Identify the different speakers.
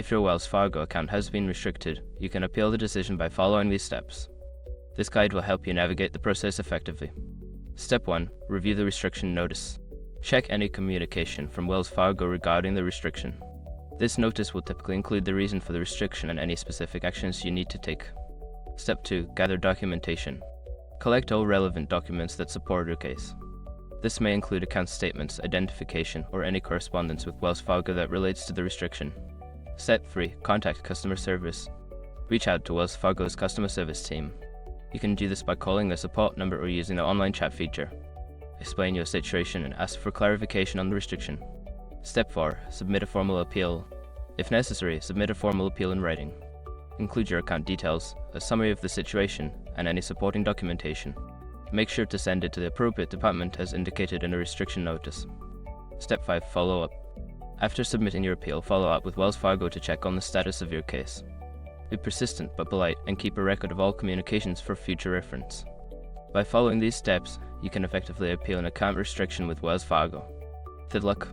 Speaker 1: If your Wells Fargo account has been restricted, you can appeal the decision by following these steps. This guide will help you navigate the process effectively. Step 1. Review the restriction notice. Check any communication from Wells Fargo regarding the restriction. This notice will typically include the reason for the restriction and any specific actions you need to take. Step 2. Gather documentation. Collect all relevant documents that support your case. This may include account statements, identification, or any correspondence with Wells Fargo that relates to the restriction. Step 3. Contact customer service. Reach out to Wells Fargo's customer service team. You can do this by calling their support number or using the online chat feature. Explain your situation and ask for clarification on the restriction. Step 4. Submit a formal appeal. If necessary, submit a formal appeal in writing. Include your account details, a summary of the situation, and any supporting documentation. Make sure to send it to the appropriate department as indicated in the restriction notice. Step 5. Follow up. After submitting your appeal, follow up with Wells Fargo to check on the status of your case. Be persistent but polite and keep a record of all communications for future reference. By following these steps, you can effectively appeal an account restriction with Wells Fargo. Good luck.